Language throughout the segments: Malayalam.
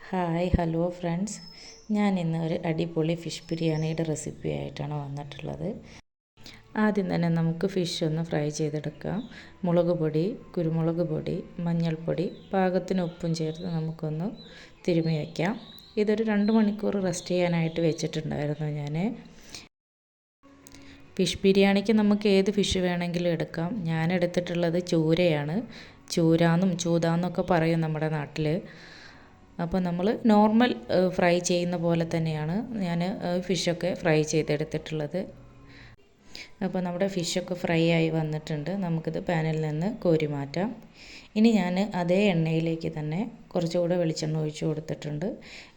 ഹായ് ഹലോ ഫ്രണ്ട്സ്, ഞാൻ ഇന്ന് ഒരു അടിപൊളി ഫിഷ് ബിരിയാണിയുടെ റെസിപ്പി ആയിട്ടാണ് വന്നിട്ടുള്ളത്. ആദ്യം തന്നെ നമുക്ക് ഫിഷ് ഒന്ന് ഫ്രൈ ചെയ്തെടുക്കാം. മുളക് പൊടി, കുരുമുളക് പൊടി, മഞ്ഞൾപ്പൊടി, പാകത്തിന് ഉപ്പും ചേർത്ത് നമുക്കൊന്ന് തിരുമ്മി വയ്ക്കാം. ഇതൊരു 2 മണിക്കൂർ റെസ്റ്റ് ചെയ്യാനായിട്ട് വെച്ചിട്ടുണ്ടായിരുന്നു ഞാൻ. ഫിഷ് ബിരിയാണിക്ക് നമുക്ക് ഏത് ഫിഷ് വേണമെങ്കിലും എടുക്കാം. ഞാൻ എടുത്തിട്ടുള്ളത് ചൂരയാണ്. ചൂരാന്നും ചൂതാന്നൊക്കെ പറയും നമ്മുടെ നാട്ടിൽ. അപ്പോൾ നമ്മൾ നോർമൽ ഫ്രൈ ചെയ്യുന്ന പോലെ തന്നെയാണ് ഞാൻ ഫിഷൊക്കെ ഫ്രൈ ചെയ്തെടുത്തിട്ടുള്ളത്. അപ്പോൾ നമ്മുടെ ഫിഷൊക്കെ ഫ്രൈ ആയി വന്നിട്ടുണ്ട്. നമുക്കിത് പാനിൽ നിന്ന് കോരി മാറ്റാം. ഇനി ഞാൻ അതേ എണ്ണയിലേക്ക് തന്നെ കുറച്ചുകൂടെ വെളിച്ചെണ്ണ ഒഴിച്ച് കൊടുത്തിട്ടുണ്ട്.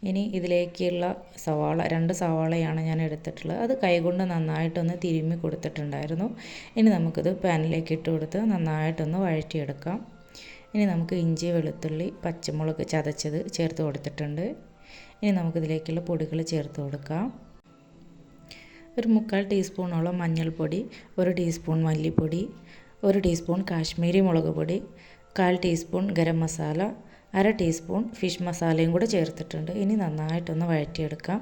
ഇനി ഇതിലേക്കുള്ള സവാള 2 സവാളയാണ് ഞാൻ എടുത്തിട്ടുള്ളത്. അത് കൈകൊണ്ട് നന്നായിട്ടൊന്ന് തിരുമ്മി കൊടുത്തിട്ടുണ്ടായിരുന്നു. ഇനി നമുക്കിത് പാനിലേക്ക് ഇട്ട് കൊടുത്ത് നന്നായിട്ടൊന്ന് വഴറ്റിയെടുക്കാം. ഇനി നമുക്ക് ഇഞ്ചി, വെളുത്തുള്ളി, പച്ചമുളക് ചതച്ചത് ചേർത്ത് കൊടുത്തിട്ടുണ്ട്. ഇനി നമുക്കിതിലേക്കുള്ള പൊടികൾ ചേർത്ത് കൊടുക്കാം. ഒരു 3/4 ടീസ്പൂണോളം മഞ്ഞൾപ്പൊടി, 1 ടീസ്പൂൺ മല്ലിപ്പൊടി, 1 ടീസ്പൂൺ കാശ്മീരി മുളക് പൊടി, 1/4 teaspoon garam masala, 1/2 teaspoon fish മസാലയും കൂടെ ചേർത്തിട്ടുണ്ട്. ഇനി നന്നായിട്ടൊന്ന് വഴറ്റിയെടുക്കാം.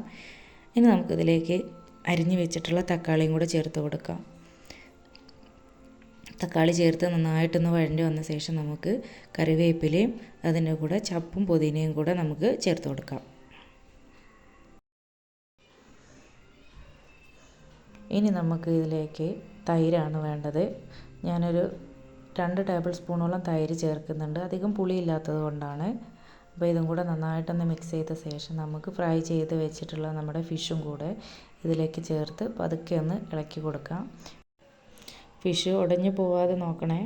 ഇനി നമുക്കിതിലേക്ക് അരിഞ്ഞു വെച്ചിട്ടുള്ള തക്കാളിയും കൂടെ ചേർത്ത് കൊടുക്കാം. തക്കാളി ചേർത്ത് നന്നായിട്ടൊന്ന് വഴണ്ടി വന്ന ശേഷം നമുക്ക് കറിവേപ്പിലയും അതിൻ്റെ കൂടെ ചപ്പും പുതിനയും കൂടെ നമുക്ക് ചേർത്ത് കൊടുക്കാം. ഇനി നമുക്ക് ഇതിലേക്ക് തൈരാണ് വേണ്ടത്. ഞാനൊരു 2 ടേബിൾ സ്പൂണോളം തൈര് ചേർക്കുന്നുണ്ട്. അധികം പുളിയില്ലാത്തത് കൊണ്ടാണ്. അപ്പോൾ ഇതും കൂടെ നന്നായിട്ടൊന്ന് മിക്സ് ചെയ്ത ശേഷം നമുക്ക് ഫ്രൈ ചെയ്ത് വെച്ചിട്ടുള്ള നമ്മുടെ ഫിഷും കൂടെ ഇതിലേക്ക് ചേർത്ത് പതുക്കെ ഒന്ന് ഇളക്കി കൊടുക്കാം. ഫിഷ് ഉടഞ്ഞു പോവാതെ നോക്കണേ.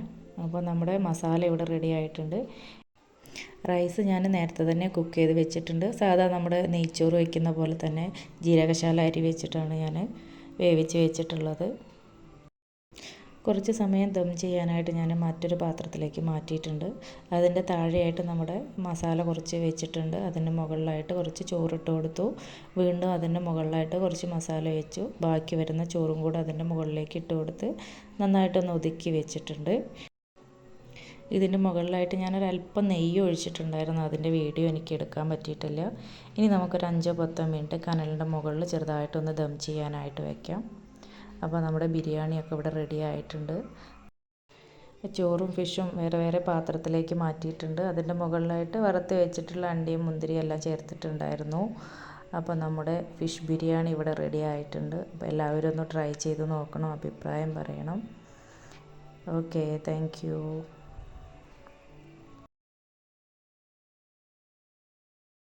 അപ്പോൾ നമ്മുടെ മസാല ഇവിടെ റെഡി ആയിട്ടുണ്ട്. റൈസ് ഞാൻ നേരത്തെ തന്നെ കുക്ക് ചെയ്ത് വെച്ചിട്ടുണ്ട്. സാധാ നമ്മുടെ നെയ്ച്ചോറ് വയ്ക്കുന്ന പോലെ തന്നെ ജീരകശാല അരി വെച്ചിട്ടാണ് ഞാൻ വേവിച്ച് വെച്ചിട്ടുള്ളത്. കുറച്ച് സമയം ദം ചെയ്യാനായിട്ട് ഞാൻ മറ്റൊരു പാത്രത്തിലേക്ക് മാറ്റിയിട്ടുണ്ട്. അതിൻ്റെ താഴെയായിട്ട് നമ്മുടെ മസാല കുറച്ച് വെച്ചിട്ടുണ്ട്. അതിൻ്റെ മുകളിലായിട്ട് കുറച്ച് ചോറിട്ട് കൊടുത്തു. വീണ്ടും അതിൻ്റെ മുകളിലായിട്ട് കുറച്ച് മസാല വെച്ചു. ബാക്കി വരുന്ന ചോറും കൂടെ അതിൻ്റെ മുകളിലേക്ക് ഇട്ട് കൊടുത്ത് നന്നായിട്ടൊന്ന് ഒതുക്കി വെച്ചിട്ടുണ്ട്. ഇതിൻ്റെ മുകളിലായിട്ട് ഞാനൊരല്പം നെയ്യ് ഒഴിച്ചിട്ടുണ്ടായിരുന്നു. അതിൻ്റെ വീഡിയോ എനിക്ക് എടുക്കാൻ പറ്റിയിട്ടില്ല. ഇനി നമുക്കൊരു 5-10 മിനിറ്റ് കനലിൻ്റെ മുകളിൽ ചെറുതായിട്ടൊന്ന് ദം ചെയ്യാനായിട്ട് വയ്ക്കാം. അപ്പോൾ നമ്മുടെ ബിരിയാണിയൊക്കെ ഇവിടെ റെഡി ആയിട്ടുണ്ട്. ചോറും ഫിഷും വേറെ വേറെ പാത്രത്തിലേക്ക് മാറ്റിയിട്ടുണ്ട്. അതിൻ്റെ മുകളിലായിട്ട് വറുത്ത് വെച്ചിട്ടുള്ള അണ്ടിയും മുന്തിരിയും എല്ലാം ചേർത്തിട്ടുണ്ടായിരുന്നു. അപ്പോൾ നമ്മുടെ ഫിഷ് ബിരിയാണി ഇവിടെ റെഡി ആയിട്ടുണ്ട്. അപ്പോൾ എല്ലാവരും ഒന്ന് ട്രൈ ചെയ്ത് നോക്കണം, അഭിപ്രായം പറയണം. Okay, thank you.